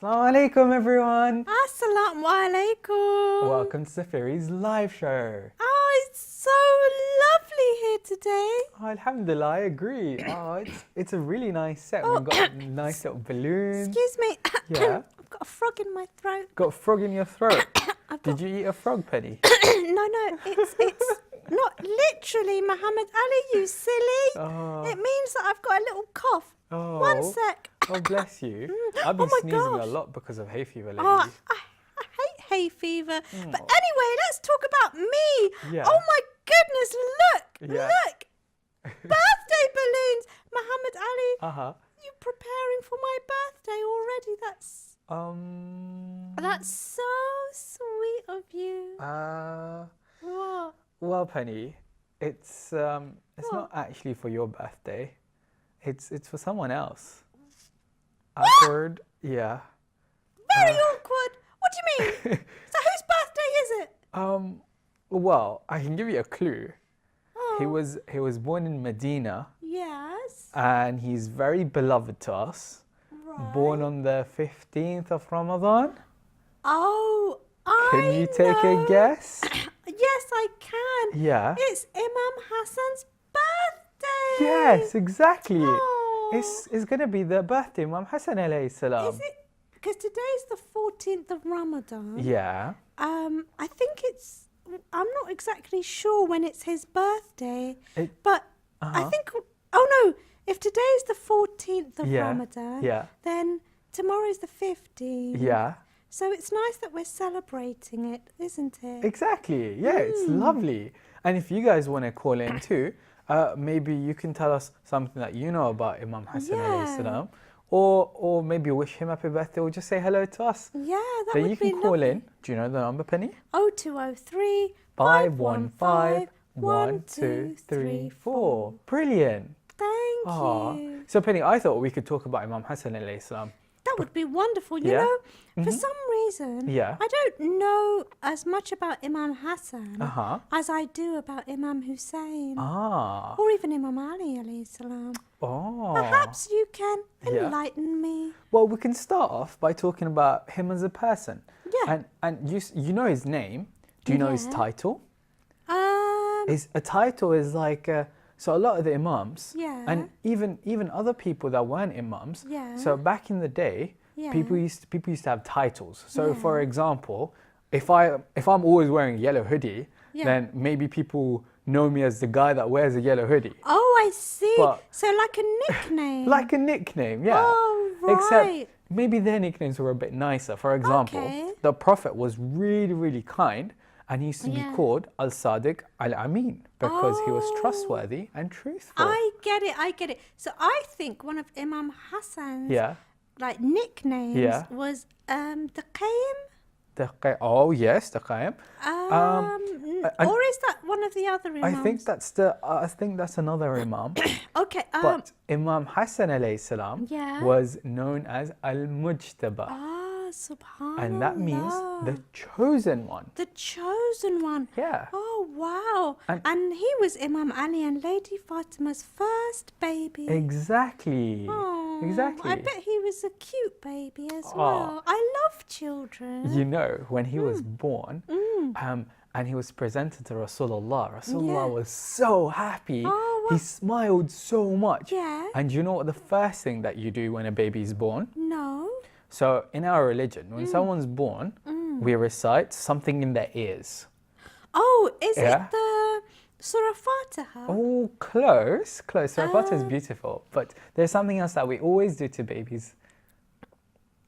Assalamu alaikum everyone! Assalamu alaikum! Welcome to Safeeries live show. Oh, it's so lovely here today. Oh, alhamdulillah, I agree. Oh, it's a really nice set. We've got nice little balloons. Excuse me. Yeah? I've got a frog in my throat. Got a frog in your throat. Did you eat a frog, Penny? No, it's not literally Muhammad Ali, you silly. Oh. It means that I've got a little cough. Oh. One sec. Oh, bless you. I've been sneezing a lot because of hay fever lately. Oh, I hate hay fever. But anyway, let's talk about me. Yeah. Oh my goodness, look, Yeah. look. Birthday balloons. Muhammad Ali, Uh-huh. you preparing for my birthday already? That's so sweet of you. What? Well, Penny, it's not actually for your birthday. It's for someone else. Awkward, yeah. Very awkward. What do you mean? So whose birthday is it? Well, I can give you a clue. Oh. He was born in Medina, Yes. and he's very beloved to us. Right. Born on the 15th of Ramadan. Oh, Can you take a guess? Yes, I can. Yeah. It's Imam Hassan's birthday. Yes, exactly. Oh. It's gonna be the birthday, Imam Hassan alayhi salam. Is it? Because today's the 14th of Ramadan. Yeah. I think it's. I'm not exactly sure when it's his birthday, but I think. Oh no! If today's the 14th of Ramadan, then tomorrow's the 15th. Yeah. So it's nice that we're celebrating it, isn't it? Exactly. Yeah, it's lovely. And if you guys want to call in too, maybe you can tell us something that you know about Imam Hassan alayhi salam, or maybe wish him happy birthday, or just say hello to us. Yeah, that Then would you be can call lovely. in. Do you know the number, Penny? 0203 515 1234. Brilliant. Thank Aw. you. So Penny, I thought we could talk about Imam Hassan alayhi salam. That would be wonderful. You Yeah? know, for some reason, Yeah. I don't know as much about Imam Hassan Uh-huh. as I do about Imam Hussein Ah. or even Imam Ali alayhi salam. Oh. Perhaps you can Yeah. enlighten me. Well, we can start off by talking about him as a person. Yeah. And you know his name. Do you know his Yeah. title? A Um, title is like so a lot of the imams Yeah. and even other people that weren't imams. Yeah. So back in the day, Yeah. people used to have titles. So Yeah. for example, if I'm always wearing a yellow hoodie, Yeah. then maybe people know me as the guy that wears a yellow hoodie. Oh, I see. But- So like a nickname. Like a nickname, yeah. Oh, right. Except maybe their nicknames were a bit nicer. For example, Okay. the Prophet was really, really kind, and he used to be Yeah. called Al-Sadiq Al-Amin because he was Oh. trustworthy and truthful. I get it. So I think one of Imam Hassan's Yeah. like nicknames Yeah. was the Qayyim. Oh yes, the Qayyim. Or is that one of the other imams? I think that's another Imam. Okay. But Imam Hassan alayhi salam Yeah. was known as Al-Mujtaba, Subhanallah. and that means the chosen one. The chosen one. Yeah. Oh wow. And- And he was Imam Ali and Lady Fatima's first baby. Exactly. Oh, Exactly. I bet he was a cute baby as Oh. well. I love children. You know, when he was Mm. born, and he was presented to Rasulullah was so happy. Oh, He smiled so much. Yeah. And you know what the first thing that you do when a baby is born? No. So in our religion, when someone's born, we recite something in their ears. Oh, is Yeah. it the Surah Fatiha? Oh, close. Surah Fatiha is beautiful, but there's something else that we always do to babies.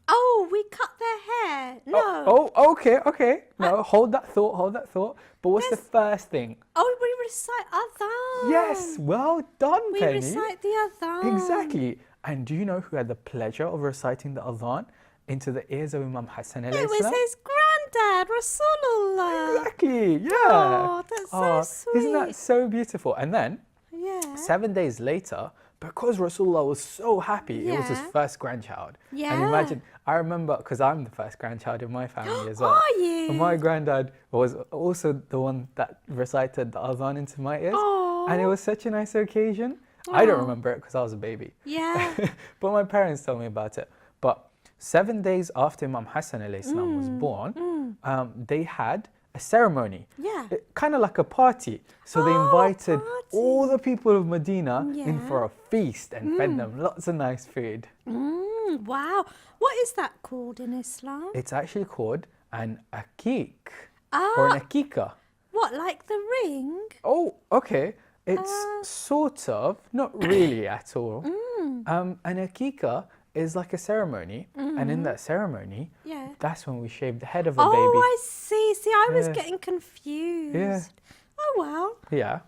Oh, we cut their hair. No. Oh, okay. No, hold that thought. But what's the first thing? Oh, we recite Adhan. Yes, well done, We Penny. recite the Adhan. Exactly. And do you know who had the pleasure of reciting the Adhan into the ears of Imam Hassan alayhi It was salam? his granddad, Rasulullah. Exactly, yeah. Oh, that's so sweet. Isn't that so beautiful? And then, Yeah. 7 days later, because Rasulullah was so happy, it was his Yeah. first grandchild. And Yeah. imagine, I remember, because I'm the first grandchild in my family as well. Are you? And my granddad was also the one that recited the Adhan into my ears. Aw. And it was such a nice occasion. I don't Aw. remember it because I was a baby. Yeah. But my parents told me about it. But 7 days after Imam Hassan alayhi salam was born, they had a ceremony. Yeah. Kind of like a party. So they invited all the people of Medina in for a feast and fed them lots of nice food. Wow. What is that called in Islam? It's actually called an aqiq or an aqiqah. What, like the ring? Oh, okay. It's sort of, not really at all. An aqiqah is like a ceremony, and in that ceremony, that's when we shave the head of a baby. Oh, I see. See, I was getting confused. Yeah. Oh, well. Yeah.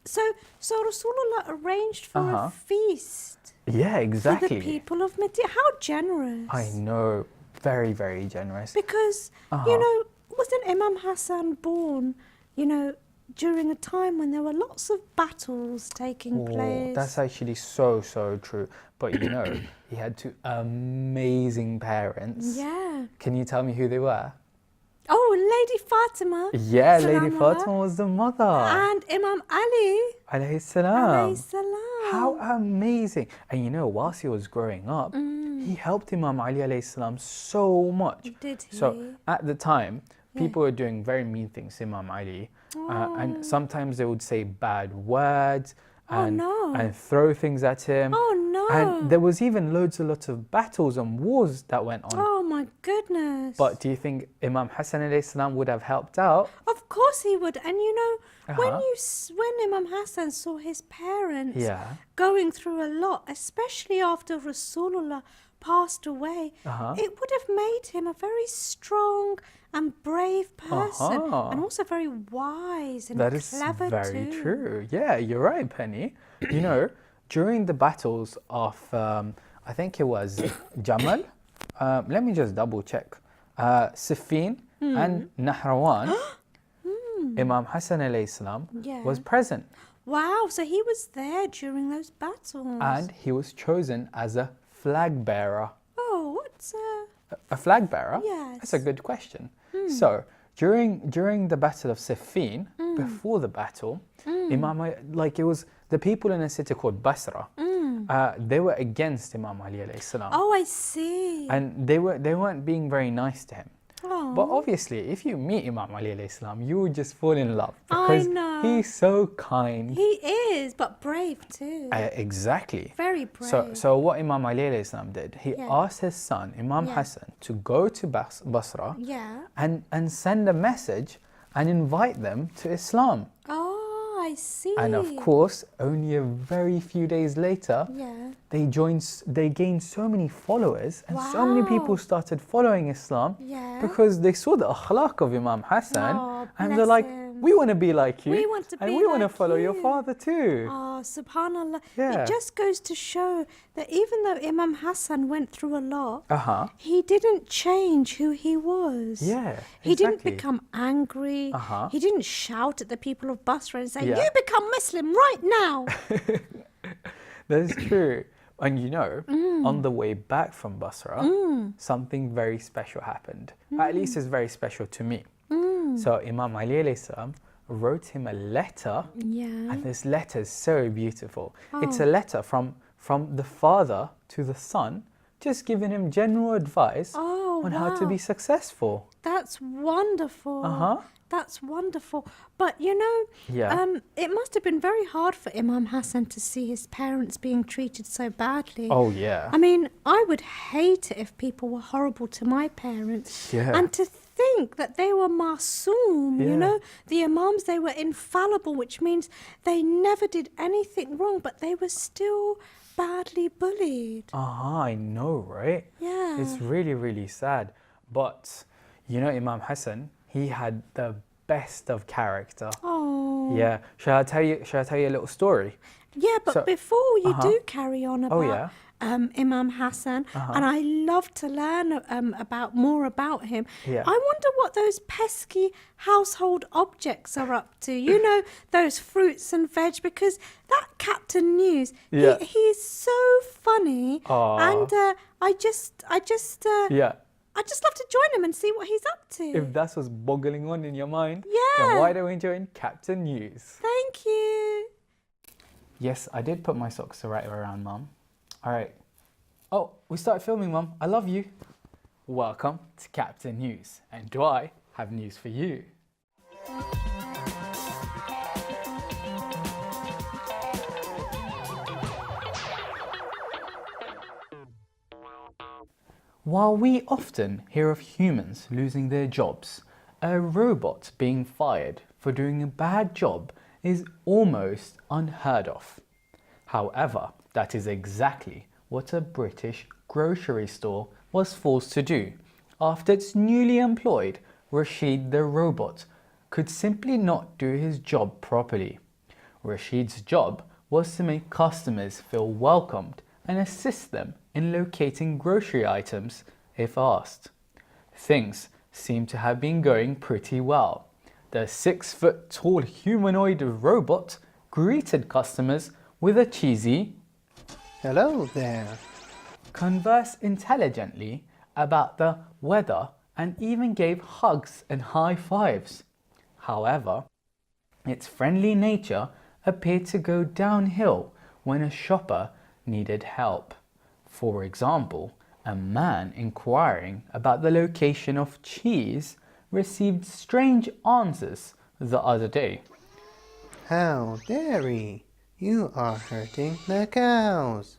So Rasulullah arranged for a feast. Yeah, exactly. For the people of Medina. How generous. I know. Very, very generous. Because, you know, wasn't Imam Hassan born, you know, during a time when there were lots of battles taking place? That's actually so true. But you know, he had two amazing parents. Yeah. Can you tell me who they were? Oh, Lady Fatima. Yeah, Lady Fatima was the mother. And Imam Ali. Alayhi salam. Alayhi salam. How amazing. And you know, whilst he was growing up, he helped Imam Ali alayhi salam so much. Did he? So at the time, people were doing very mean things to Imam Ali. And sometimes they would say bad words and throw things at him. Oh no. And there was even lots of battles and wars that went on. Oh my goodness. But do you think Imam Hassan alayhi salam would have helped out? Of course he would. And you know, when Imam Hassan saw his parents going through a lot, especially after Rasulullah passed away, it would have made him a very strong and brave person, and also very wise and clever too. That is very true. Yeah, you're right, Penny. You know, during the battles of, I think it was Jamal, let me just double check, Siffin and Nahrawan, Imam Hassan alayhi salam was present. Wow, so he was there during those battles. And he was chosen as a flag bearer. Oh, what's a flag bearer? Yes. That's a good question. So during the battle of Siffin, before the battle, it was the people in a city called Basra. They were against Imam Ali alayhi salam. Oh, I see. And they weren't being very nice to him. Oh. But obviously, if you meet Imam Ali alayhi salam, you would just fall in love because I know. he's so kind. He is, but brave too. Exactly. Very brave. So what Imam Ali alayhi salam did, he asked his son Imam Hassan to go to Basra and send a message and invite them to Islam. Oh, I see. And of course, only a very few days later, they gained so many followers and so many people started following Islam because they saw the akhlaq of Imam Hassan and they're like, we want to be like you. We want to and be we want to like follow your you. father too. Oh, subhanallah. Yeah. It just goes to show that even though Imam Hassan went through a lot, he didn't change who he was. Yeah, He didn't become angry. He didn't shout at the people of Basra and say, you become Muslim right now. That is true. And you know, on the way back from Basra, something very special happened. At least it's very special to me. So Imam Ali alayhi salam wrote him a letter, and this letter is so beautiful. It's a letter from the father to the son, just giving him general advice on how to be successful. That's wonderful. That's wonderful. But you know, it must have been very hard for Imam Hassan to see his parents being treated so badly. Oh, yeah. I mean, I would hate it if people were horrible to my parents. Yeah. And to think that they were masoom, you know, the Imams, they were infallible, which means they never did anything wrong, but they were still badly bullied. I know, right? Yeah. It's really, really sad. But, you know, Imam Hassan, he had the best of character. Oh. Yeah. Shall I tell you a little story? Yeah, but before you do carry on about Imam Hassan, and I love to learn more about him. Yeah. I wonder what those pesky household objects are up to. You know, those fruits and veg, because that Captain News, he's so funny. And I just love to join him and see what he's up to. If that's what's boggling on in your mind, Yeah. then why don't we join Captain News? Thank you. Yes, I did put my socks right around, Mum. All right. Oh, we started filming, Mum. I love you. Welcome to Captain News. And do I have news for you? While we often hear of humans losing their jobs, a robot being fired for doing a bad job is almost unheard of. However, that is exactly what a British grocery store was forced to do after its newly employed Rashid the robot could simply not do his job properly. Rashid's job was to make customers feel welcomed and assist them in locating grocery items if asked. Things seem to have been going pretty well. The 6-foot-tall humanoid robot greeted customers with a cheesy "Hello there," conversed intelligently about the weather and even gave hugs and high fives. However, its friendly nature appeared to go downhill when a shopper needed help. For example, a man inquiring about the location of cheese received strange answers the other day. "How dare you are hurting the cows."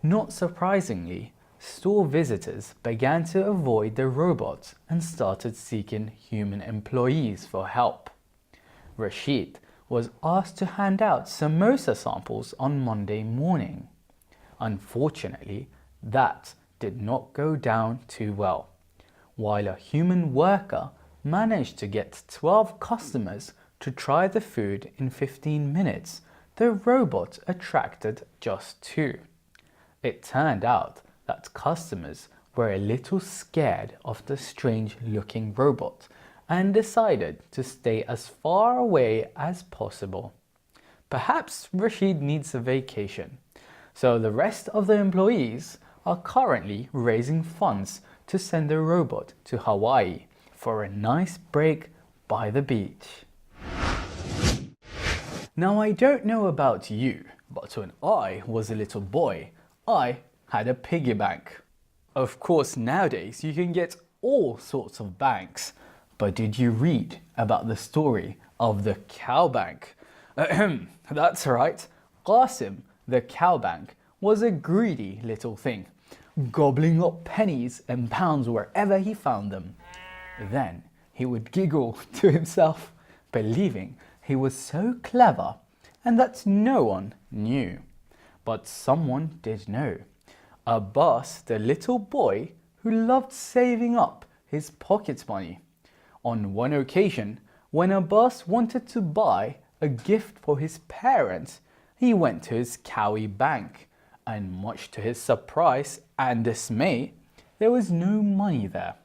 Not surprisingly, store visitors began to avoid the robot and started seeking human employees for help. Rashid was asked to hand out samosa samples on Monday morning. Unfortunately, that did not go down too well. While a human worker managed to get 12 customers to try the food in 15 minutes, the robot attracted just 2. It turned out that customers were a little scared of the strange-looking robot and decided to stay as far away as possible. Perhaps Rashid needs a vacation, so the rest of the employees are currently raising funds to send the robot to Hawaii for a nice break by the beach. Now, I don't know about you, but when I was a little boy, I had a piggy bank. Of course, nowadays you can get all sorts of banks, but did you read about the story of the cow bank? That's right, Qasim, the cow bank, was a greedy little thing, gobbling up pennies and pounds wherever he found them. Then he would giggle to himself, believing he was so clever and that no one knew. But someone did know. Abbas, the little boy who loved saving up his pocket money. On one occasion, when Abbas wanted to buy a gift for his parents, he went to his cowie bank, and much to his surprise and dismay, there was no money there.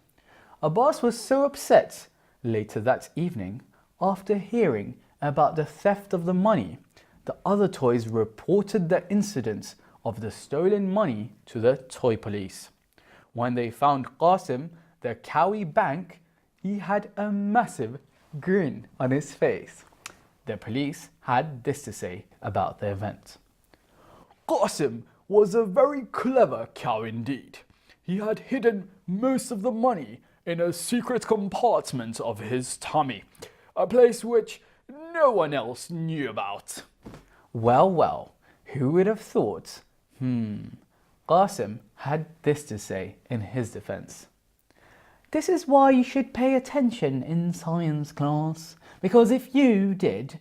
Abbas was so upset later that evening, after hearing about the theft of the money, the other toys reported the incident of the stolen money to the toy police. When they found Qasim, the cowie bank, he had a massive grin on his face. The police had this to say about the event. "Qasim was a very clever cow indeed. He had hidden most of the money in a secret compartment of his tummy, a place which no one else knew about." Well, well, who would have thought? Qasim had this to say in his defense. "This is why you should pay attention in science class, because if you did,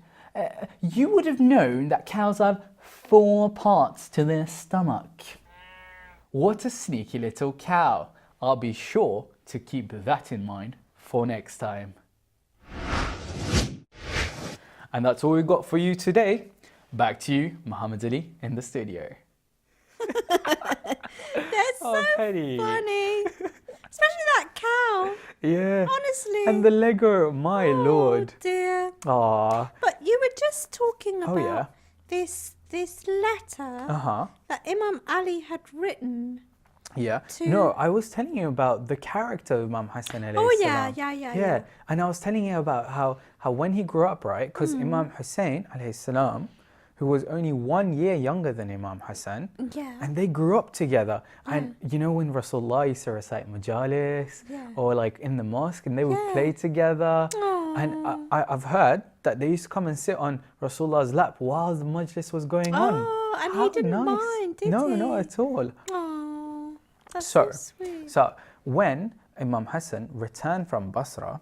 you would have known that cows have 4 parts to their stomach." What a sneaky little cow. I'll be sure to keep that in mind for next time. And that's all we've got for you today. Back to you, Mohammed Ali, in the studio. That's so Penny. funny. Especially that cow. Yeah. Honestly. And the Lego, my lord. Oh dear. Aww. But you were just talking about yeah. this letter that Imam Ali had written. Yeah. No, I was telling you about the character of Imam Hassan alayhi Oh salam. yeah. And I was telling you about how when he grew up, right? Because Imam Hussein alayhi salam, who was only 1 year younger than Imam Hassan. Yeah. And they grew up together. And you know when Rasulullah used to recite majalis or like in the mosque and they would play together. Aww. And I've heard that they used to come and sit on Rasulullah's lap while the majlis was going on. Oh, and he didn't mind, did he? No, not at all. Oh, that's so sweet. So when Imam Hassan returned from Basra,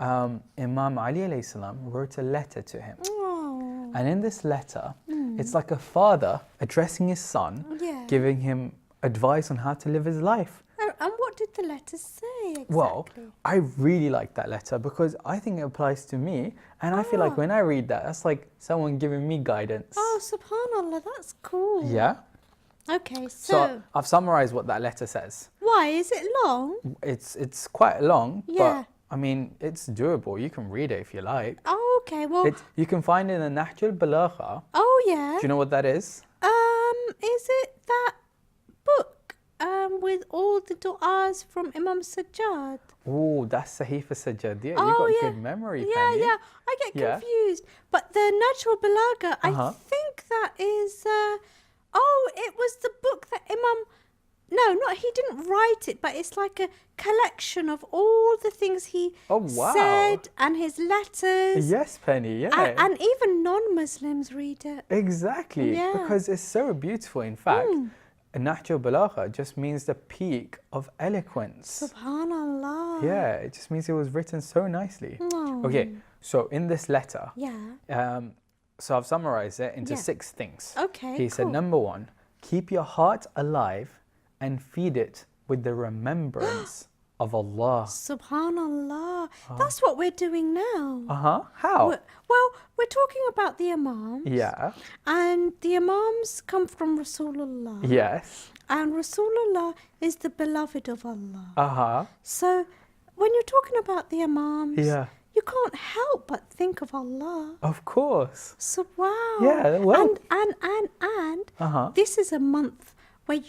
Imam Ali alayhi salam wrote a letter to him. Oh. And in this letter, it's like a father addressing his son, giving him advice on how to live his life. Oh, and what did the letter say exactly? Well, I really like that letter because I think it applies to me. And I feel like when I read that, that's like someone giving me guidance. Oh, subhanAllah, that's cool. Yeah. Okay, So I've summarized what that letter says. Why? Is it long? It's quite long, but I mean, it's doable. You can read it if you like. Oh, okay. Well, you can find it in the Nahjul Balagha. Oh, yeah. Do you know what that is? Is it that book with all the du'as from Imam Sajjad? Oh, that's Sahifa Sajjad. Yeah, you got good memory, Penny. Yeah. I get confused. But the Nahjul Balagha, I think that is... it was the book that he didn't write it, but it's like a collection of all the things he said and his letters. Yes, Penny, yeah. And even non-Muslims read it. Exactly, because it's so beautiful. In fact, Nahjul Balagha just means the peak of eloquence. Subhanallah. Yeah, it just means it was written so nicely. Oh. Okay, so in this letter, so I've summarized it into 6 things. Okay, He said, number 1, keep your heart alive and feed it with the remembrance of Allah. Subhanallah. That's what we're doing now. How? We're talking about the Imams. Yeah. And the Imams come from Rasulullah. Yes. And Rasulullah is the beloved of Allah. So when you're talking about the Imams, you can't help but think of Allah. Of course. So wow. Yeah, well. And this is a month where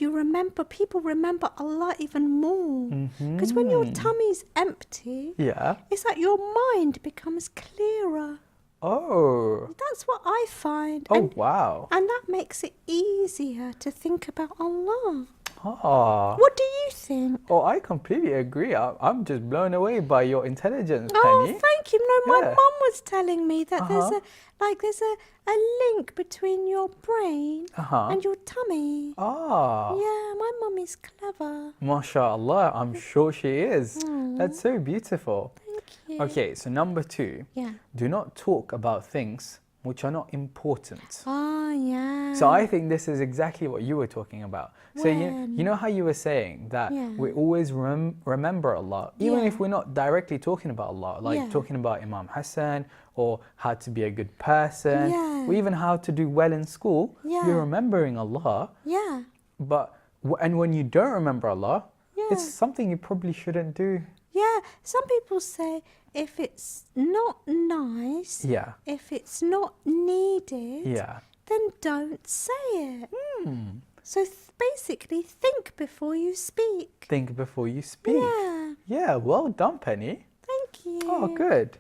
people remember Allah even more. Because when your tummy's empty, it's like your mind becomes clearer. Oh. That's what I find. Wow. And that makes it easier to think about Allah. What do you think? Oh, I completely agree. I'm just blown away by your intelligence, Penny. Oh, thank you. No, my mum was telling me that there's a link between your brain and your tummy. Yeah, my mum is clever. MashaAllah, I'm sure she is. That's so beautiful. Thank you. Okay, so number 2. Do not talk about things which are not important. So I think this is exactly what you were talking about. So you know how you were saying that we always remember Allah, even if we're not directly talking about Allah, like talking about Imam Hassan or how to be a good person, or even how to do well in school, you're remembering Allah. But when you don't remember Allah, it's something you probably shouldn't do. Yeah, some people say if it's not nice, if it's not needed, then don't say it. So basically, think before you speak. Think before you speak. Yeah, well done, Penny. Thank you. Oh, good.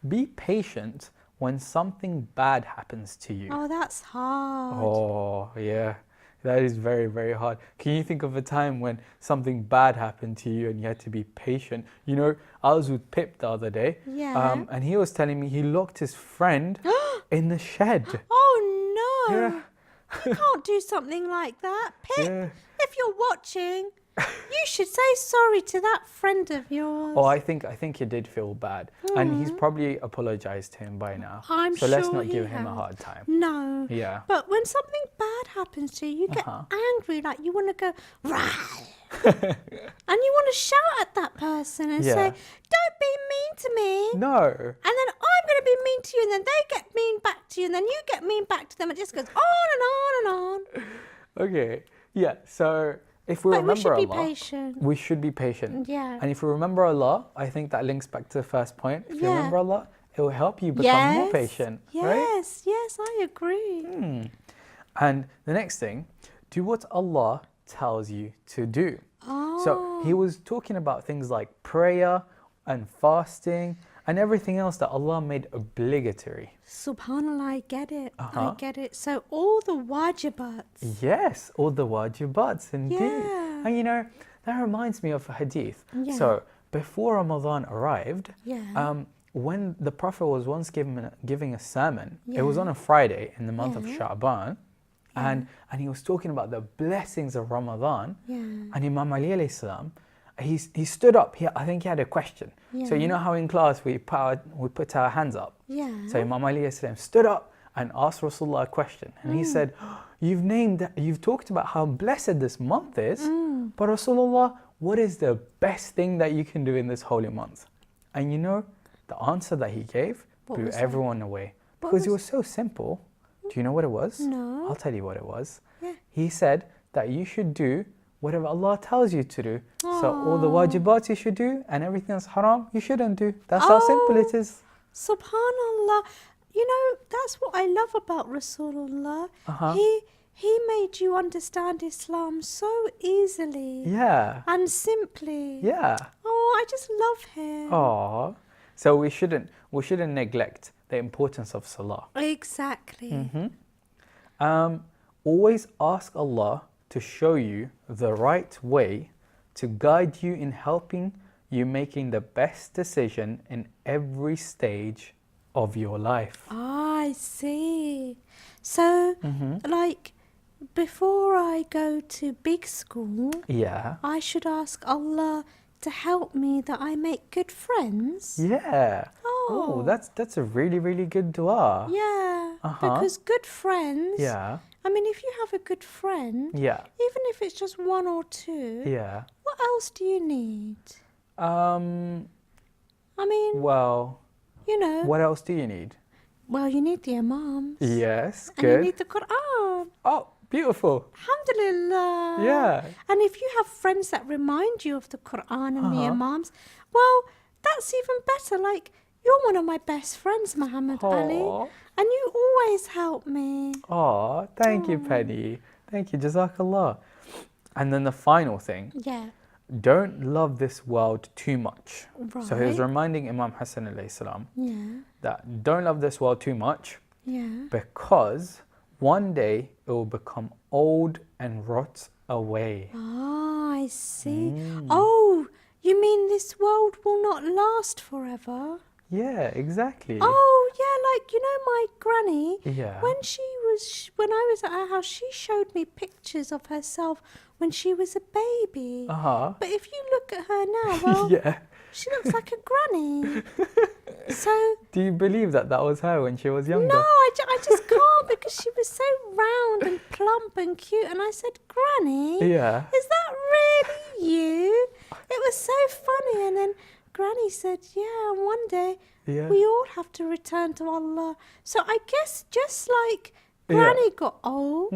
Be patient when something bad happens to you. Oh, that's hard. Oh, yeah. That is very, very hard. Can you think of a time when something bad happened to you and you had to be patient? You know, I was with Pip the other day. And he was telling me he locked his friend in the shed. Oh, no. You can't do something like that. Pip, if you're watching, you should say sorry to that friend of yours. Oh, I think he did feel bad. And he's probably apologized to him by now. I'm so sure let's not give him a hard time. No. Yeah. But when something bad happens to you, you get angry, like you want to go, rah! And you want to shout at that person and say, don't be mean to me. No. And then I'm going to be mean to you, and then they get mean back to you, and then you get mean back to them. It just goes on and on and on. Okay. Yeah. So if we remember Allah, we should be patient. We should be patient. Yeah. And if we remember Allah, I think that links back to the first point. If you remember Allah, it will help you become more patient. Yes, yes, I agree. And the next thing, do what Allah tells you to do. So he was talking about things like prayer and fasting and everything else that Allah made obligatory. Subhanallah, I get it. I get it. So all the wajibats. Yes, all the wajibats indeed. Yeah. And you know, that reminds me of a hadith. Yeah. So before Ramadan arrived, Yeah. when the Prophet was once giving a sermon, Yeah. it was on a Friday in the month of Yeah. Sha'ban, and he was talking about the blessings of Ramadan. Yeah. And Imam Ali alayhi salam, he stood up. I think he had a question. So you know how in class we put our hands up. Yeah. So Imam Ali alayhi salam stood up and asked Rasulullah a question, and he said, you've talked about how blessed this month is, but Rasulullah, what is the best thing that you can do in this holy month? And you know, the answer that he gave blew everyone away, because it was so simple. Do you know what it was? No. I'll tell you what it was. Yeah. He said that you should do whatever Allah tells you to do. So all the wajibats you should do, and everything that's haram you shouldn't do. That's how simple it is. Subhanallah. You know, that's what I love about Rasulullah. He made you understand Islam so easily. Yeah. And simply. Yeah. Oh, I just love him. Aww. So we shouldn't neglect the importance of salah. Exactly. Always ask Allah to show you the right way, to guide you in helping you making the best decision in every stage of your life. I see. So, like, before I go to big school, I should ask Allah to help me that I make good friends. Yeah. Oh, that's a really, really good dua. Yeah. Because good friends. Yeah. I mean, if you have a good friend, Yeah. even if it's just one or two, Yeah. what else do you need? I mean, Well, you know. what else do you need? Well, you need the Imams. Yes, And you good. need the Quran. Oh, beautiful. Alhamdulillah. Yeah. And if you have friends that remind you of the Quran and the Imams, well, that's even better. Like, you're one of my best friends, Mohammed Ali. And you always help me. Oh, thank you, Penny. Thank you, Jazakallah. And then the final thing. Yeah. Don't love this world too much. Right. So he was reminding Imam Hassan alayhi salam Yeah. that don't love this world too much, Yeah. because one day it will become old and rot away. Ah, I see. Oh, you mean this world will not last forever? Yeah, exactly. Oh, yeah, like, you know, my granny, Yeah. when I was at her house, she showed me pictures of herself when she was a baby. But if you look at her now, well, Yeah. she looks like a granny. So, Do you believe that was her when she was younger? no, I just can't, because she was so round and plump and cute. And I said, Granny, Yeah. is that really you? It was so funny. And then Granny said, yeah, one day Yeah. we all have to return to Allah. So I guess just like Yeah. Granny got old,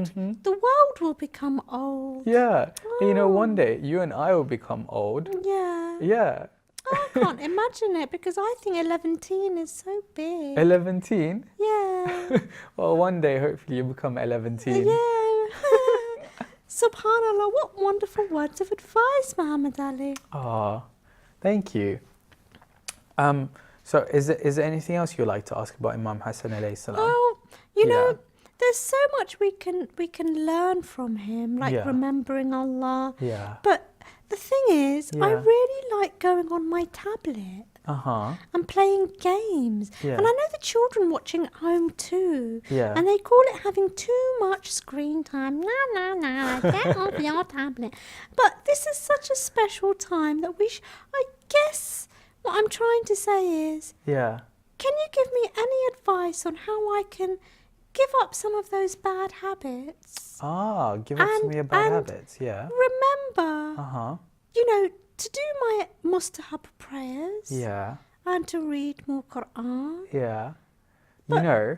the world will become old. Yeah. And you know, one day you and I will become old. Yeah. Yeah. I can't imagine it, because I think 11 is so big. 11. Yeah. Well, one day hopefully you become 11. Yeah. Subhanallah, what wonderful words of advice, Mohammed Ali. Ah, thank you. So is there anything else you'd like to ask about Imam Hassan alayhi salam? Well, you know, there's so much we can learn from him, like remembering Allah. Yeah. But the thing is, I really like going on my tablet and playing games. Yeah. And I know the children watching at home too. Yeah. And they call it having too much screen time. No, get off your tablet. But this is such a special time that I guess what I'm trying to say is, Yeah. can you give me any advice on how I can give up some of those bad habits? Give up some of your bad habits. Yeah. Remember, you know, to do my mustahab prayers. Yeah. And to read more Quran. Yeah. You know,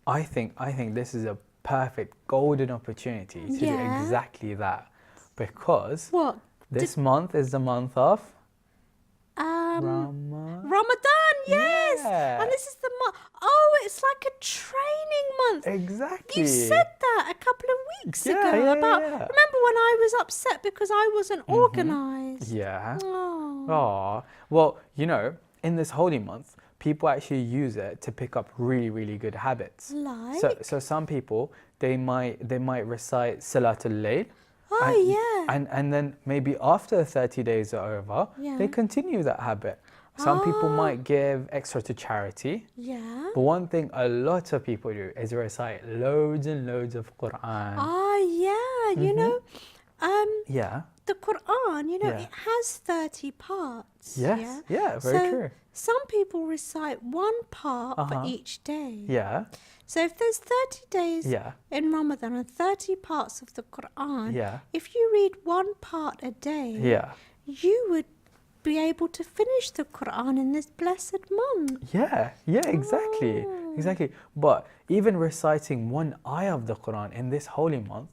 I think this is a perfect golden opportunity to do exactly that, because What? this month is the month of Ramadan, yes. Yeah. And this is the month. Oh, it's like a training month. Exactly. You said that a couple of weeks ago about. Remember when I was upset because I wasn't organised? Yeah. Oh. Oh, well, you know, in this holy month, people actually use it to pick up really, really good habits. Like? So some people, they might recite Salatul Layl. Oh, yeah. And then maybe after 30 days are over, they continue that habit. Some people might give extra to charity. Yeah. But one thing a lot of people do is recite loads and loads of Quran. Oh, yeah. You know, Yeah. the Quran, you know, Yeah. it has 30 parts. Yes. Yeah, very true. Some people recite one part for each day. Yeah. So if there's 30 days Yeah. in Ramadan and 30 parts of the Quran, Yeah. if you read one part a day, Yeah. you would be able to finish the Quran in this blessed month. Yeah, exactly. Exactly. But even reciting one ayah of the Quran in this holy month,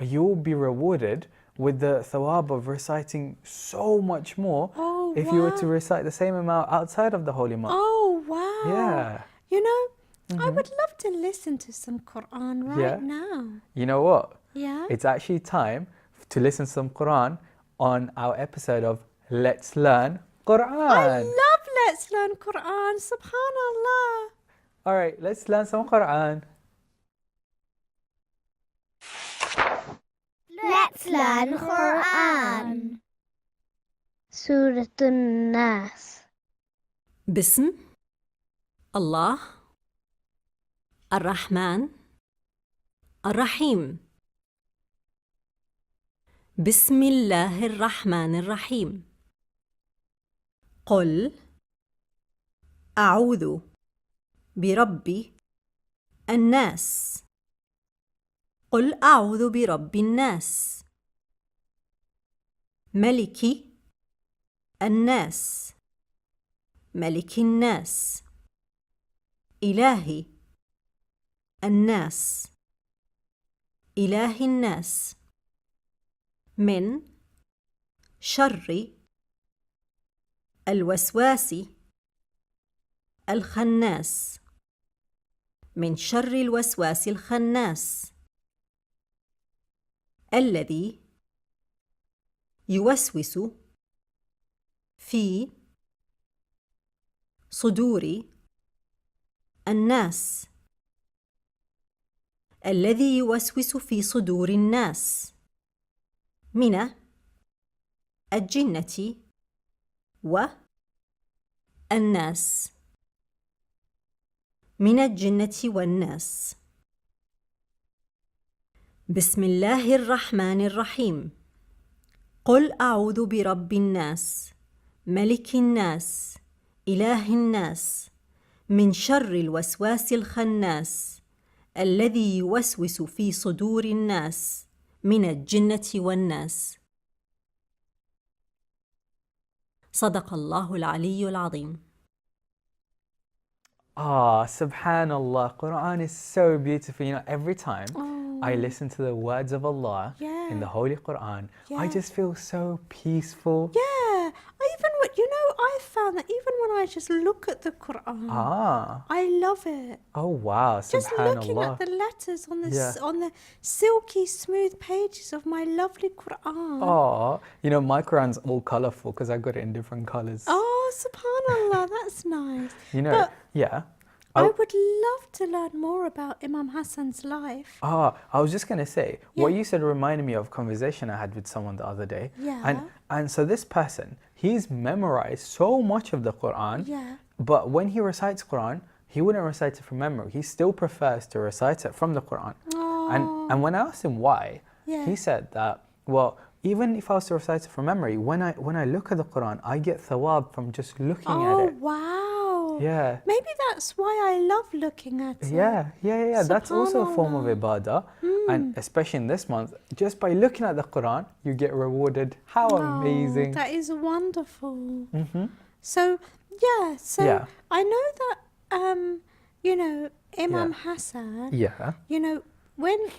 you will be rewarded with the thawab of reciting so much more if you were to recite the same amount outside of the holy month. Oh, wow. Yeah. You know, I would love to listen to some Quran right now. You know what? Yeah. It's actually time to listen to some Quran on our episode of Let's Learn Quran. I love Let's Learn Quran. Subhanallah. All right, let's learn some Quran. Let's learn Quran. Surah An-Nas. بسم الله الرحمن الرحيم. بسم الله الرحمن الرحيم. قل أعوذ برب الناس. قل أعوذ برب الناس. ملك الناس. ملك الناس. إله الناس. إله الناس. من شر الوسواس الخناس. من شر الوسواس الخناس الذي يوسوس في صدور الناس. الذي يوسوس في صدور الناس من الجنة والناس. من الجنة والناس. بسم الله الرحمن الرحيم. قل أعوذ برب الناس. ملك الناس. إله الناس. من شر الوسواس الخناس الذي يوسوس في صدور الناس من الجنة والناس. صدق الله العلي العظيم. Subhanallah, Quran is so beautiful. You know, every time I listen to the words of Allah in the Holy Quran, I just feel so peaceful. Yeah, I found that even when I just look at the Quran, I love it. Oh wow, Just looking at the letters on the silky smooth pages of my lovely Quran. You know, my Quran's all colourful because I got it in different colours. Oh, subhanallah, that's nice. You know, I would love to learn more about Imam Hassan's life. I was just going to say, what you said reminded me of a conversation I had with someone the other day. Yeah. And so this person, he's memorized so much of the Quran, but when he recites Quran, he wouldn't recite it from memory. He still prefers to recite it from the Quran. And when I asked him why, he said that, well, even if I was to recite it from memory, when I look at the Quran, I get thawab from just looking at it. Oh, wow. Yeah. Maybe that's why I love looking at it. Yeah. That's also a form of ibadah. And especially in this month, just by looking at the Quran, you get rewarded. How amazing. That is wonderful. Mm-hmm. So I know that, Imam Hassan,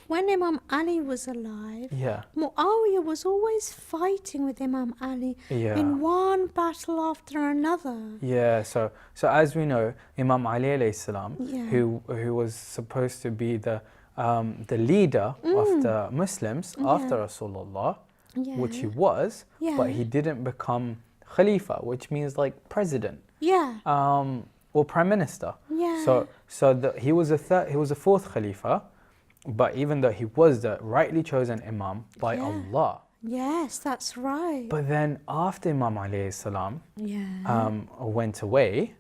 when Imam Ali was alive, Muawiyah was always fighting with Imam Ali in one battle after another. Yeah, so as we know, Imam Ali alayhi salam, who was supposed to be the leader of the Muslims after Rasulullah, which he was, but he didn't become Khalifa, which means like president. Yeah. Or prime minister. Yeah. So he was a fourth Khalifa, but even though he was the rightly chosen Imam by Allah. Yes, that's right. But then after Imam alayhi salam went away,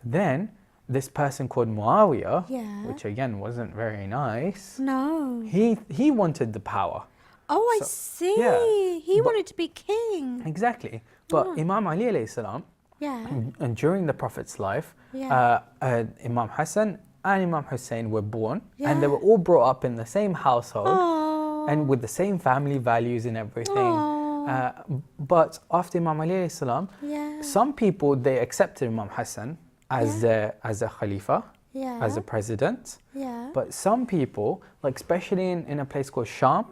then this person called Muawiyah, which again wasn't very nice. No. He wanted the power. Oh, I see. Yeah. He wanted to be king. Exactly. But Imam Ali alayhi salam, and during the Prophet's life, Imam Hassan and Imam Hussein were born, and they were all brought up in the same household and with the same family values and everything. But after Imam Ali alayhi salam, some people, they accepted Imam Hassan as a Khalifa, as a president. But some people, like especially in a place called Sham,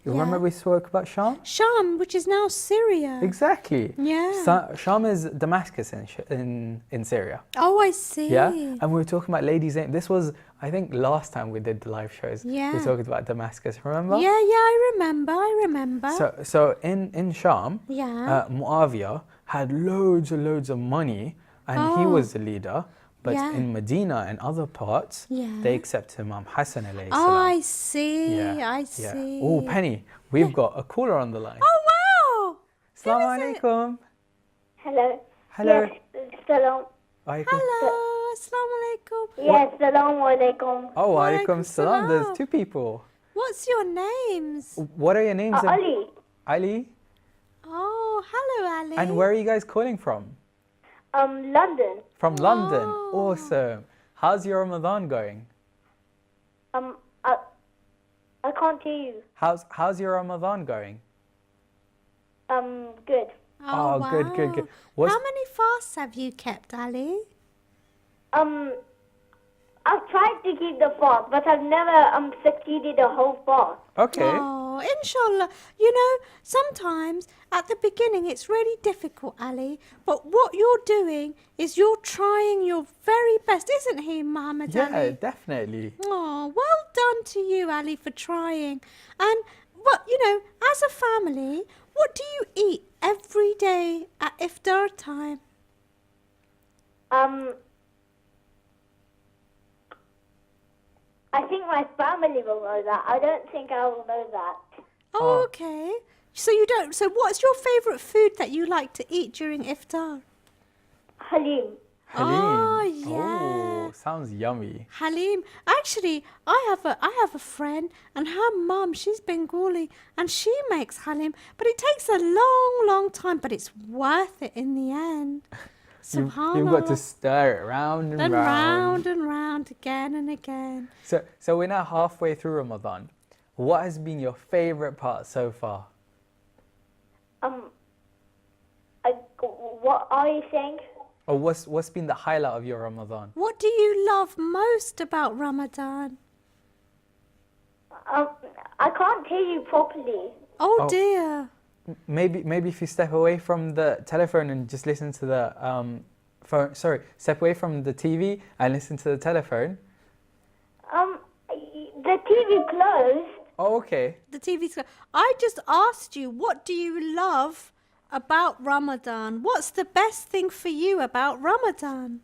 you remember we spoke about Sham? Sham, which is now Syria. Exactly. Yeah. Sham is Damascus in Syria. Oh, I see. Yeah. And we were talking about ladies' name. This was, I think, last time we did the live shows. Yeah. We talked about Damascus. Remember? Yeah, I remember. So in Sham, Muawiyah had loads and loads of money, and he was the leader. But in Medina and other parts, they accept Imam Hassan alayhi salam. Oh, I see. I see. Oh, Penny, we've got a caller on the line. Oh, wow. Assalamu alaikum. Hello. Hello. Yes, salam. Hello. Assalamu alaikum. Yes, salam alaikum. Oh, alaikum salam. There's two people. What's your names? What are your names? Ali. Ali. Oh, hello, Ali. And where are you guys calling from? London. From London. Awesome. How's your Ramadan going? I can't hear you. How's your Ramadan going? Good. Oh, wow. Good. How many fasts have you kept, Ali? I've tried to keep the fast, but I've never succeeded a whole fast. Okay. Oh, inshallah. You know, sometimes at the beginning it's really difficult, Ali. But what you're doing is you're trying your very best, isn't he, Mohammed Ali? Yeah, definitely. Oh, well done to you, Ali, for trying. And, but, you know, as a family, what do you eat every day at iftar time? I think my family will know that. I don't think I will know that. Oh, okay. So you don't. So what's your favourite food that you like to eat during iftar? Halim. Halim. Oh, yeah. Oh, sounds yummy. Halim. Actually, I have a friend, and her mum, she's Bengali, and she makes halim, but it takes a long time, but it's worth it in the end. You've got to stir it round and round. And round again and again. So we're now halfway through Ramadan. What has been your favourite part so far? What are you saying? Or what's been the highlight of your Ramadan? What do you love most about Ramadan? I can't hear you properly. Oh dear. Maybe if you step away from the telephone and just listen to the phone. Sorry, step away from the TV and listen to the telephone. The TV closed. Oh, okay. The TV's. I just asked you, what do you love about Ramadan? What's the best thing for you about Ramadan?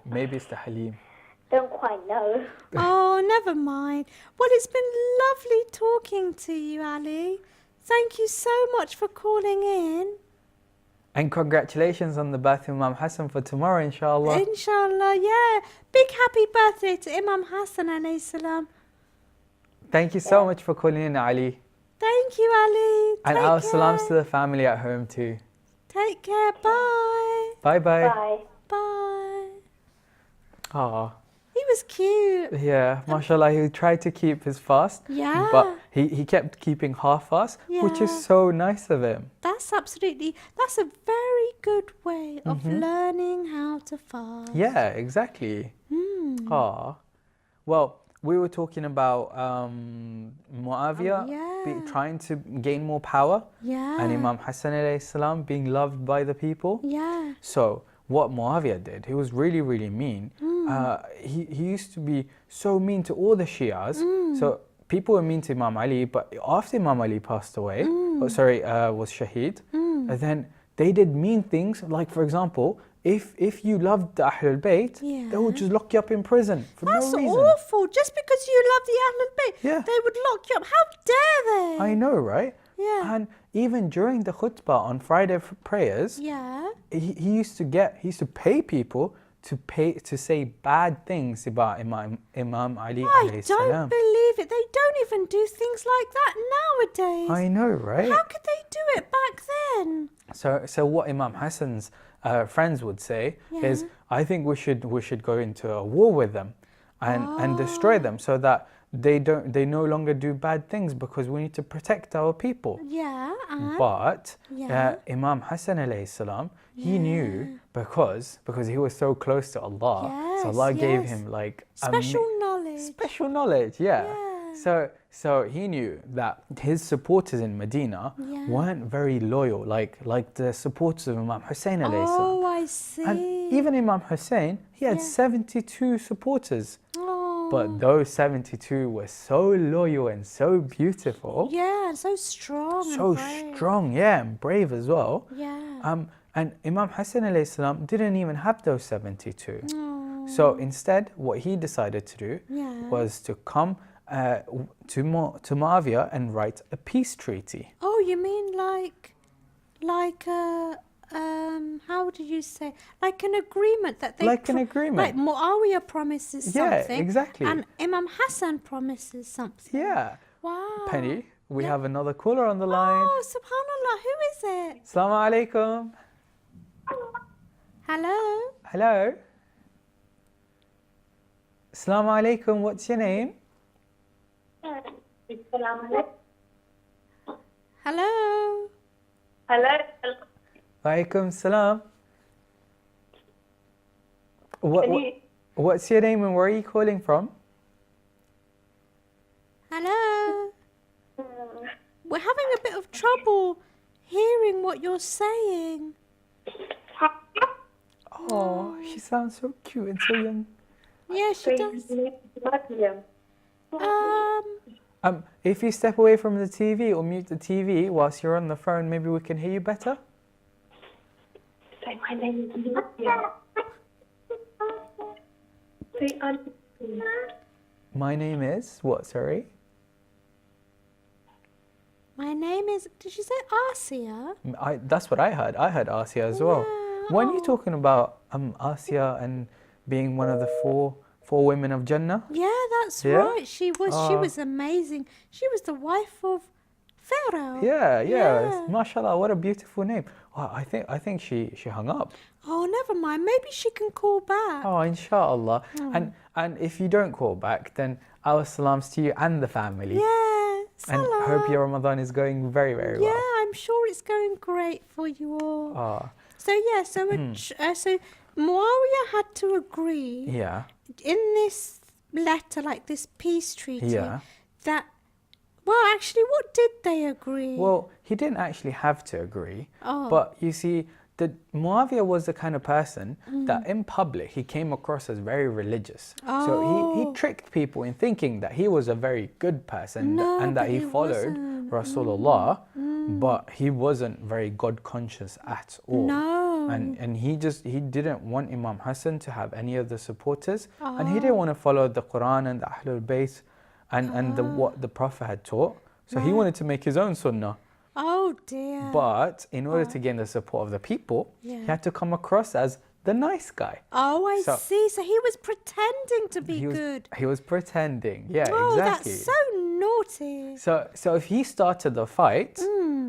Maybe it's the Halim. Don't quite know. Oh, never mind. Well, it's been lovely talking to you, Ali. Thank you so much for calling in. And congratulations on the birthday of Imam Hassan for tomorrow, inshallah. Inshallah, yeah. Big happy birthday to Imam Hassan alayhi salam. Thank you so much for calling in, Ali. Thank you, Ali. And Take our care. salams to the family at home too. Take care. Bye. Bye-bye. Bye. Bye. Aw. He was cute. Yeah, mashallah, he tried to keep his fast. Yeah. But he kept keeping half fast, which is Yeah. so nice of him. That's a very good way of learning how to fast. Yeah, exactly. Aw. Well, we were talking about Muawiyah trying to gain more power. Yeah. And Imam Hassan alayhi salam being loved by the people. Yeah. So what Muawiyah did, he was really, really mean. He used to be so mean to all the Shias. So people were mean to Imam Ali, but after Imam Ali passed away, was shaheed, then they did mean things. Like, for example, if you loved the Ahlul Bayt, they would just lock you up in prison for no reason. That's awful. Just because you love the Ahlul Bayt, they would lock you up. How dare they? I know, right? Yeah. And even during the khutbah on Friday prayers, he used to pay people to say bad things about Imam Ali alayhi salam. I don't believe it. They don't even do things like that nowadays. I know, right? How could they do it back then? So what Imam Hassan's friends would say is, I think we should go into a war with them and destroy them, so that they no longer do bad things, because we need to protect our people. But Imam Hassan alayhi salam, he knew, because he was so close to Allah, so Allah gave him like special knowledge. Special knowledge, So he knew that his supporters in Medina weren't very loyal, like the supporters of Imam Hussein alayhi salam. Oh, I see. And even Imam Hussein, he had 72 supporters. But those 72 were so loyal and so beautiful. Yeah, and so strong. So strong, and brave as well. Yeah. And Imam Hassan alayhi salam didn't even have those 72. So instead, what he decided to do was to come to Muawiyah and write a peace treaty. Oh, you mean like how did you say? Like an agreement that they... Like an agreement. Like Muawiyah promises something. Yeah, exactly. And Imam Hassan promises something. Yeah. Wow. Penny, we have another caller on the line. Oh, subhanallah. Who is it? Assalamu alaikum. Hello? Hello. Assalamu alaikum. What's your name? Hello? Hello? Walaikum salam. What's your name and where are you calling from? Hello? We're having a bit of trouble hearing what you're saying. Oh, she sounds so cute and so young. Yeah, she does. If you step away from the TV or mute the TV whilst you're on the phone, maybe we can hear you better. Say my name is Nadia. My name is what? Sorry. My name is. Did she say Asia? That's what I heard. I heard Asia as well. When are you talking about Asia and being one of the four women of Jannah? Yeah, that's right. She was amazing. She was the wife of Pharaoh. Yeah. Mashallah, what a beautiful name. Oh, I think she hung up. Oh, never mind. Maybe she can call back. Oh, inshallah. And if you don't call back, then our salams to you and the family. Yeah. And hope your Ramadan is going very, very well. Yeah, I'm sure it's going great for you all. Oh. So so Muawiyah had to agree. Yeah. In this letter, like this peace treaty, that. Well, actually, what did they agree? Well, he didn't actually have to agree. But you see, Muawiyah was the kind of person that in public he came across as very religious. So he tricked people in thinking that he was a very good person and that he followed Rasulullah, but he wasn't very God conscious at all. No. And he didn't want Imam Hassan to have any of the supporters, and he didn't want to follow the Quran and the Ahlul Bayt and what the Prophet had taught. So he wanted to make his own sunnah. Oh dear. But in order to gain the support of the people, he had to come across as the nice guy. Oh, I see. So he was pretending to be good. He was pretending. Yeah, oh, exactly. That's so naughty. So if he started the fight,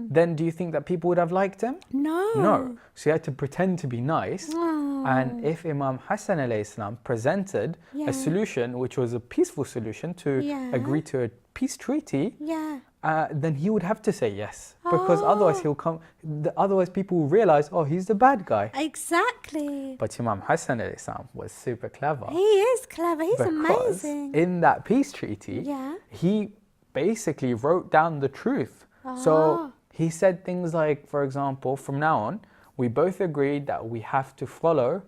then do you think that people would have liked him? No. So he had to pretend to be nice. And if Imam Hassan alayhi salam presented a solution, which was a peaceful solution to agree to a peace treaty, then he would have to say yes, because otherwise people will realize, oh, he's the bad guy. Exactly. But Imam Hassan alayhi salam was super clever. He is clever. He's amazing. In that peace treaty, he basically wrote down the truth. So he said things like, for example, from now on, we both agreed that we have to follow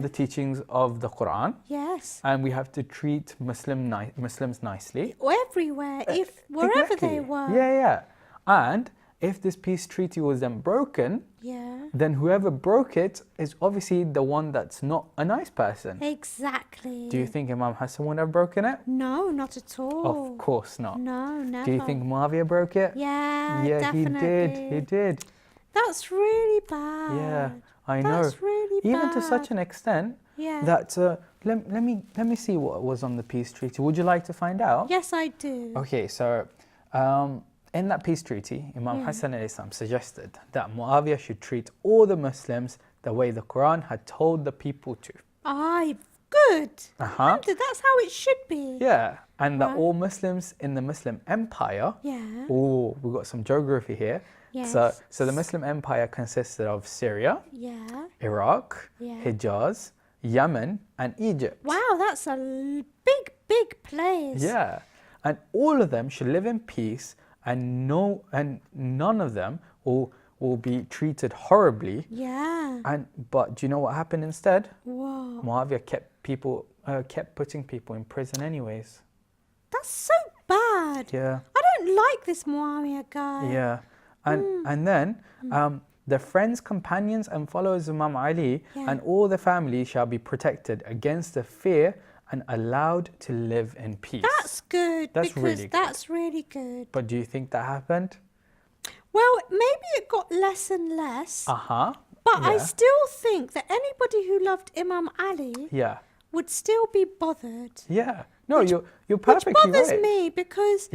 the teachings of the Quran. Yes. And we have to treat Muslims nicely. Everywhere, wherever they were. Yeah. And if this peace treaty was then broken, then whoever broke it is obviously the one that's not a nice person. Exactly. Do you think Imam Hassan would have broken it? No, not at all. Of course not. No, never. Do you think Muawiyah broke it? Yeah, definitely. He did. That's really bad. Yeah, I know. That's really bad. Even to such an extent that let me see what was on the peace treaty. Would you like to find out? Yes, I do. Okay, so in that peace treaty, Imam Hassan alayhi salam suggested that Muawiyah should treat all the Muslims the way the Quran had told the people to. Good. That's how it should be. Yeah, and that all Muslims in the Muslim Empire. Yeah. Oh, we've got some geography here. Yes. So the Muslim Empire consisted of Syria, Iraq, Hijaz, Yemen, and Egypt. Wow, that's a big place. Yeah, and all of them should live in peace, and none of them will be treated horribly. Yeah. But do you know what happened instead? Whoa. Muawiyah kept putting people in prison anyways. That's so bad. Yeah. I don't like this Muawiyah guy. Yeah. And then the friends, companions and followers of Imam Ali and all the family shall be protected against the fear and allowed to live in peace. That's good. That's really good. But do you think that happened? Well, maybe it got less and less. But I still think that anybody who loved Imam Ali would still be bothered. Yeah. No, you're perfectly right. Which bothers me because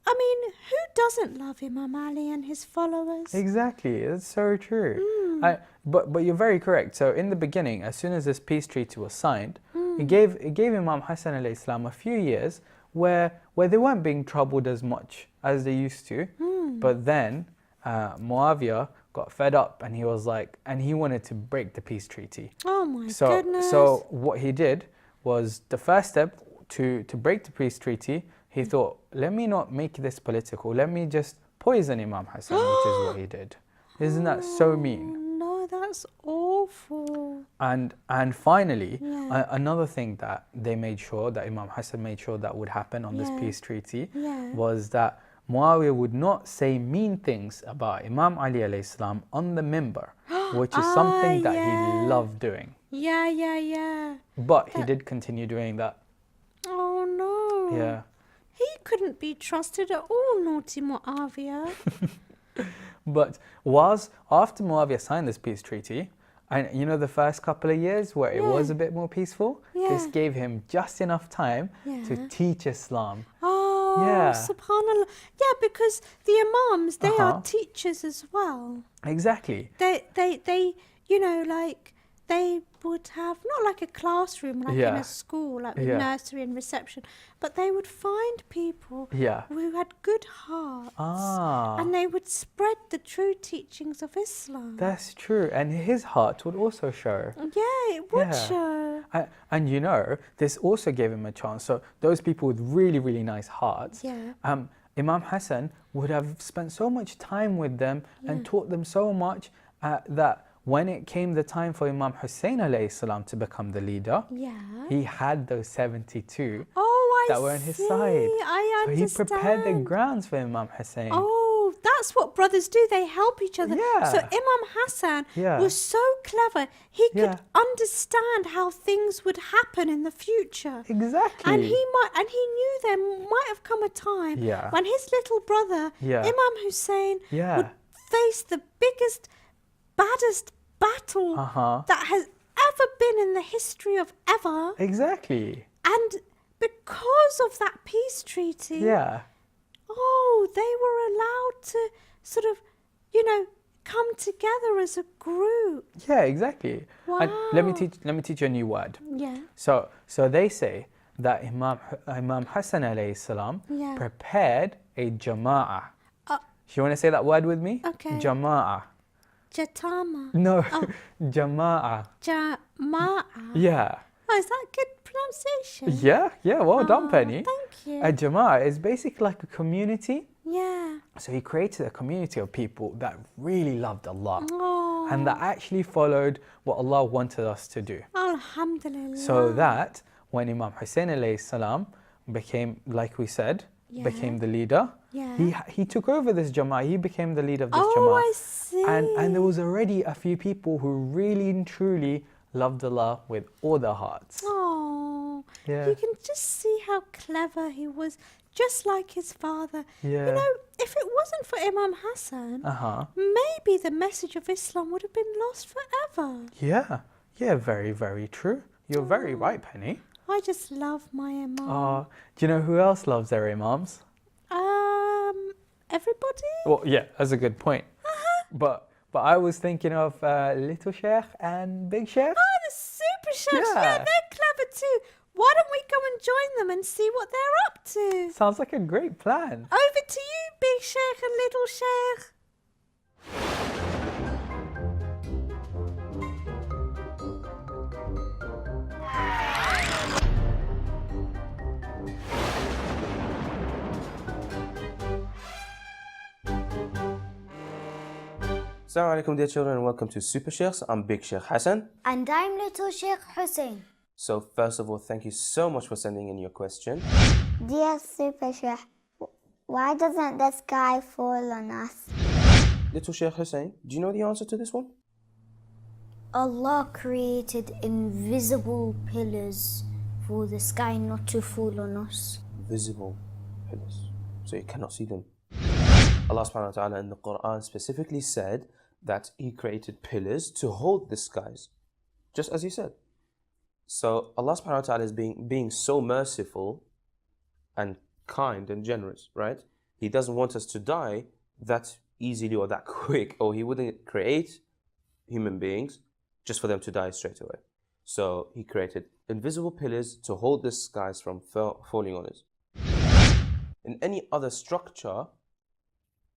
I mean, who doesn't love Imam Ali and his followers? Exactly, that's so true. But you're very correct. So in the beginning, as soon as this peace treaty was signed, it gave Imam Hassan alayhi salam a few years where they weren't being troubled as much as they used to. But then Muawiyah got fed up and he was like, and he wanted to break the peace treaty. Oh my goodness. So what he did was the first step to break the peace treaty. He thought, let me not make this political. Let me just poison Imam Hassan, which is what he did. Isn't that so mean? No, that's awful. And finally, another thing that they made sure, that Imam Hassan made sure that would happen on this peace treaty was that Muawiyah would not say mean things about Imam Ali alayhi salam on the minbar, which is something that he loved doing. Yeah. But he did continue doing that. Oh no. Yeah. He couldn't be trusted at all, naughty Muawiyah. But was after Muawiyah signed this peace treaty, and you know the first couple of years where it was a bit more peaceful, this gave him just enough time to teach Islam. Subhanallah. Yeah, because the Imams, they are teachers as well. Exactly. They you know, like, they would have, not like a classroom, like in a school, like with nursery and reception, but they would find people who had good hearts and they would spread the true teachings of Islam. That's true. And his heart would also show. Yeah, it would show. And you know, this also gave him a chance. So those people with really, really nice hearts, Imam Hassan would have spent so much time with them and taught them so much that when it came the time for Imam Hussein alayhi salam to become the leader, he had those 72 that were on his side. I understand. So he prepared the grounds for Imam Hussein. Oh, that's what brothers do. They help each other. So Imam Hassan was so clever. He could understand how things would happen in the future. Exactly. And he knew there might have come a time when his little brother, Imam Hussein, would face the biggest, baddest battle that has ever been in the history of ever. Exactly. And because of that peace treaty, they were allowed to sort of, you know, come together as a group. Yeah, exactly. Wow. And let me teach you a new word. Yeah. So they say that Imam Hassan alayhi salam prepared a jama'ah. You want to say that word with me? Okay. Jama'ah. Jatama. No, jama'ah. Jama'ah. Yeah. Oh, is that good pronunciation? Yeah, well done, Penny. Thank you. A jama'ah is basically like a community. Yeah. So he created a community of people that really loved Allah. Oh. and that actually followed what Allah wanted us to do. Alhamdulillah. So that when Imam Hussein alayhi salam became, like we said, became the leader, he took over this Jama'ah, he became the leader of this Jama'ah. I see. And there was already a few people who really and truly loved Allah with all their hearts. Oh, Yeah. you can just see how clever he was, just like his father. Yeah. You know, if it wasn't for Imam Hassan, maybe the message of Islam would have been lost forever. Yeah, very, very true. You're very right, Penny. I just love my Imam. Do you know who else loves their Imams? Everybody? Well, yeah, that's a good point. But I was thinking of Little Sheikh and Big Sheikh. Oh, the Super Sheikhs. Yeah, they're clever too. Why don't we go and join them and see what they're up to? Sounds like a great plan. Over to you, Big Sheikh and Little Sheikh. Assalamu alaikum, dear children, and welcome to Super Sheikhs. I'm Big Sheikh Hassan. And I'm Little Sheikh Hussein. So first of all, thank you so much for sending in your question. Dear Super Sheikh, why doesn't the sky fall on us? Little Sheikh Hussein, do you know the answer to this one? Allah created invisible pillars for the sky not to fall on us. Visible pillars, so you cannot see them. Allah subhanahu wa ta'ala in the Quran specifically said that He created pillars to hold the skies, just as He said. So Allah subhanahu wa ta'ala is being so merciful and kind and generous, right? He doesn't want us to die that easily or that quick, or He wouldn't create human beings just for them to die straight away. So He created invisible pillars to hold the skies from falling on us. In any other structure,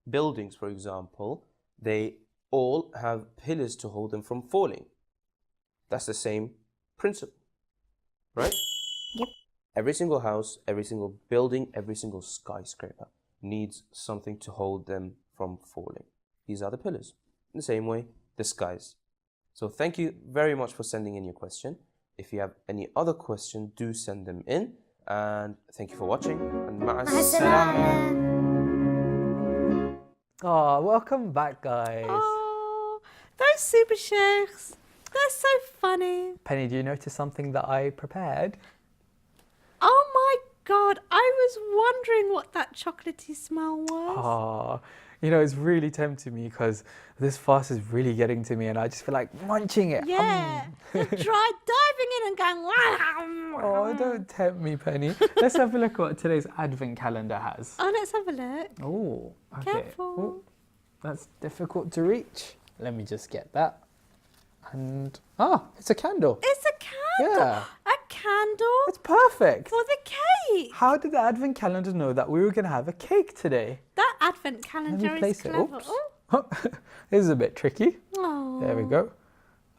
buildings for example, they all have pillars to hold them from falling. That's the same principle, right? Yep. Every single house, every single building, every single skyscraper needs something to hold them from falling. These are the pillars. In the same way, the skies. So thank you very much for sending in your question. If you have any other question, do send them in. And thank you for watching. And ma'as-salam. Oh, welcome back, guys. Oh, those Super Sheikhs, they're so funny. Penny, do you notice something that I prepared? Oh my God, I was wondering what that chocolatey smell was. Oh, you know, it's really tempting me because this fast is really getting to me and I just feel like munching it. Yeah, try diving in and going, wow. Oh, don't tempt me, Penny. Let's have a look at what today's advent calendar has. Oh, let's have a look. Oh, okay. Careful. Oh, that's difficult to reach. Let me just get that. And, it's a candle. It's a candle. Yeah. A candle It's perfect. for the cake. How did the advent calendar know that we were going to have a cake today? That advent Let calendar me is place it. clever. Oops. This is a bit tricky. Oh. There we go.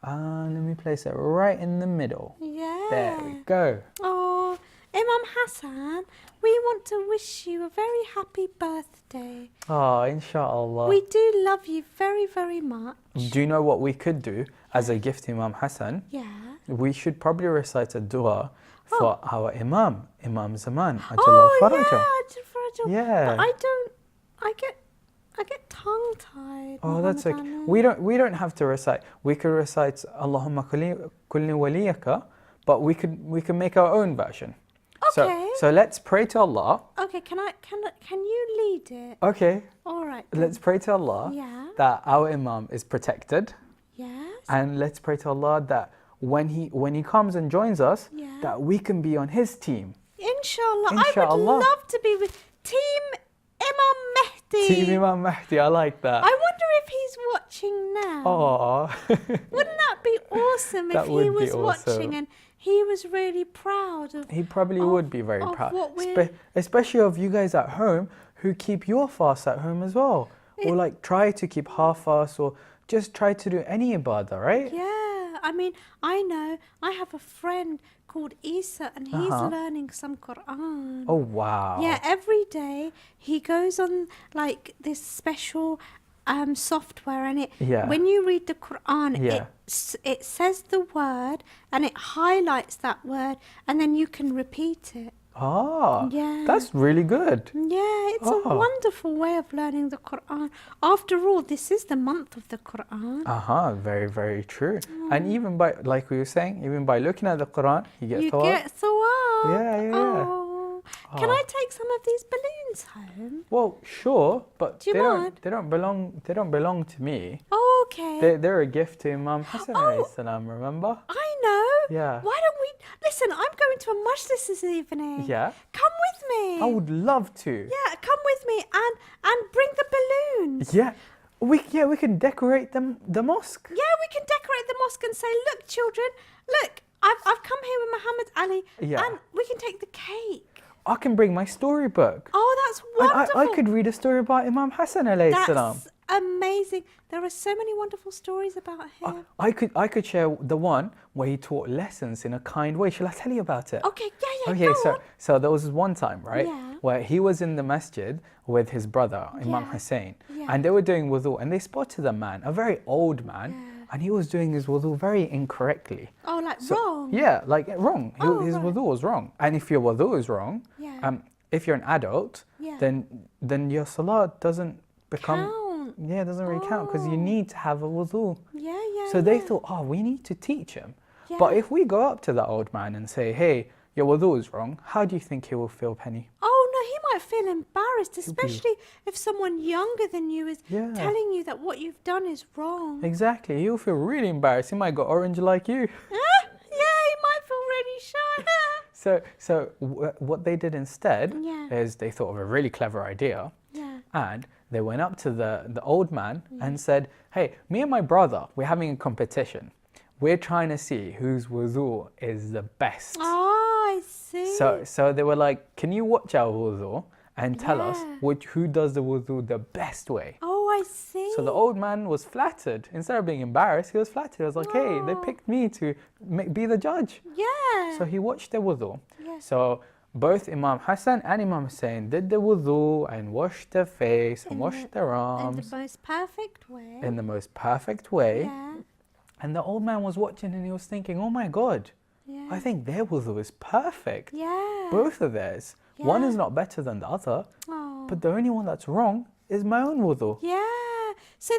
Let me place it right in the middle. Yeah. There we go. Oh, Imam Hassan, we want to wish you a very happy birthday. Oh, inshallah. We do love you very, very much. Do you know what we could do as a gift to Imam Hassan? Yeah. We should probably recite a dua for our Imam Zaman. Oh, Ajjallahu yeah, faraja. Ajal Farajah. Yeah. But I get tongue-tied. Oh, that's okay. Ramadan. We don't have to recite. We could recite Allahumma kulli waliyaka, but we can make our own version. Okay. So let's pray to Allah. Okay, can you lead it? Okay. All right. Let's pray to Allah Yeah. that our Imam is protected, Yes. and let's pray to Allah that when he comes and joins us, Yeah. that we can be on his team. Inshallah. I Inshallah. would love to be with Team Imam Mahdi. Team Imam Mahdi, I like that. I wonder if he's watching now. Oh. Wouldn't that be awesome That if would he be was awesome. watching and he was really proud of He probably would be very proud. what we're- Especially of you guys at home who keep your fast at home as well. Or like try to keep half fast or just try to do any ibadah, right? Yeah, I mean, I know I have a friend called Isa and he's learning some Quran. Oh, wow. Yeah, every day he goes on like this special software, and Yeah. when you read the Quran, Yeah. it says the word and it highlights that word, and then you can repeat it. Ah, Yeah. that's really good. Yeah, it's a Oh. wonderful way of learning the Quran. After all, this is the month of the Quran. Very, very true. And even by, like we were saying, even by looking at the Quran, you get You thawab. get thawab. Yeah. Oh. Can I take some of these balloons home? Well, sure, but Do you mind? they don't belong to me. Oh, okay. They're a gift to Imam Hassan alayhi salam, remember? I know. Yeah. Why don't we listen? I'm going to a majlis this evening. Yeah. Come with me. I would love to. Yeah, come with me and bring the balloons. Yeah. We can decorate the mosque. Yeah, we can decorate the mosque and say, look, children, look, I've come here with Muhammad Ali, Yeah. and we can take the cake. I can bring my storybook. Oh, that's And wonderful. I could read a story about Imam Hassan alayhi salam. That's amazing. There are so many wonderful stories about him. I could share the one where he taught lessons in a kind way. Shall I tell you about it? Okay, yeah, Okay, go on. so there was one time, right, Yeah. where he was in the masjid with his brother, Imam Yeah. Hussein, Yeah. and they were doing wudu, and they spotted a man, a very old man, and he was doing his wudu very incorrectly. Oh, like wrong. Yeah, like wrong. His right. wudu was wrong. And if your wudu is wrong, Yeah. if you're an adult, Yeah. then your salat doesn't become Count. yeah, it doesn't really count because you need to have a wudu. Yeah. So they yeah. thought, oh, we need to teach him. Yeah. But if we go up to that old man and say, hey, your wudu is wrong, how do you think he will feel, Penny? Oh no, he might feel embarrassed, especially if someone younger than you is Yeah. telling you that what you've done is wrong. Exactly. He'll feel really embarrassed. He might go orange like you. Yeah, he might feel really shy. So what they did instead Yeah. is they thought of a really clever idea. Yeah. And they went up to the old man and said, hey, me and my brother, we're having a competition. We're trying to see whose wudu is the best. Oh, I see. So they were like, can you watch our wudu and tell us Yeah. who does the wudu the best way? Oh, I see. So the old man was flattered. Instead of being embarrassed, he was flattered. He was like, hey, they picked me to be the judge. Yeah. So he watched their wudu. Yeah. So both Imam Hassan and Imam Hussein did the wudu and washed their face and washed their in arms the most perfect way. in the most perfect way. Yeah. And the old man was watching and he was thinking, oh my God, Yeah. I think their wudu is perfect. Yeah. Both of theirs. One Yeah. is not better than the other, Oh. but the only one that's wrong is my own wudu. Yeah. So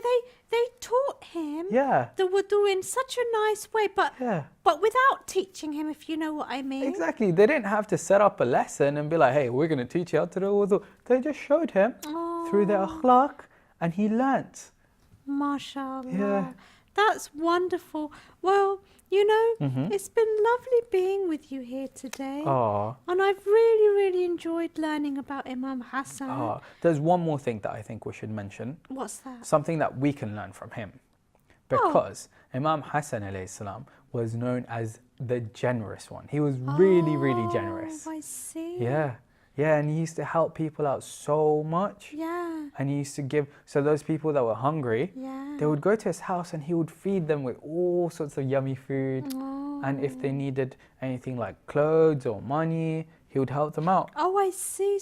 they taught him Yeah. the wudu in such a nice way, but Yeah. without teaching him, if you know what I mean. Exactly. They didn't have to set up a lesson and be like, hey, we're going to teach you how to do wudu. They just showed him through their akhlaq and he learnt. MashaAllah. Yeah. That's wonderful. Well, you know, Mm-hmm. it's been lovely being with you here today. Oh. And I've really, really enjoyed learning about Imam Hassan. Oh. There's one more thing that I think we should mention. What's that? Something that we can learn from him. Because Imam Hassan alayhi salam was known as the generous one. He was really, really generous. Oh, I see. Yeah. Yeah, and he used to help people out so much. Yeah. And he used to give, so those people that were hungry, Yeah. they would go to his house and he would feed them with all sorts of yummy food. Oh. And if they needed anything like clothes or money, he would help them out. Oh, I see.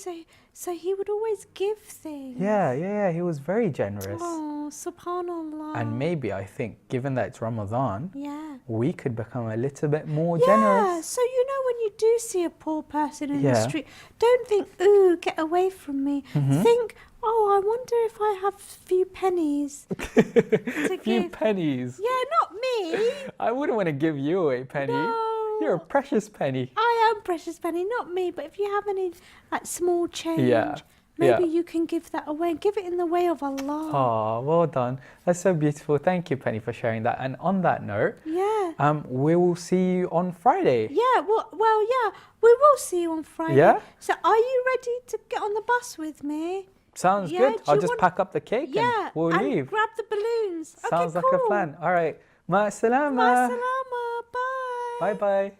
So he would always give things. Yeah, he was very generous. Oh, subhanallah. And maybe I think, given that it's Ramadan, Yeah. we could become a little bit more Yeah, generous. so you know when you do see a poor person in the Yeah. street, don't think, ooh, get away from me. Mm-hmm. Think, oh, I wonder if I have a few pennies to A few give. pennies. Yeah, not me. I wouldn't want to give you away, Penny. No. You're a precious penny. I am precious penny, not me. But if you have any like small change, Yeah, maybe yeah. you can give that away and give it in the way of Allah. Oh, well done. That's so beautiful. Thank you, Penny, for sharing that. And on that note, Yeah. we will see you on Friday. Yeah, well, yeah, we will see you on Friday. Yeah? So are you ready to get on the bus with me? Sounds Yeah, good. do I'll you just want- pack up the cake Yeah, and we'll and leave. grab the balloons. Sounds okay, like cool. a plan. All right. Ma salama. Ma salama. Bye. Bye bye.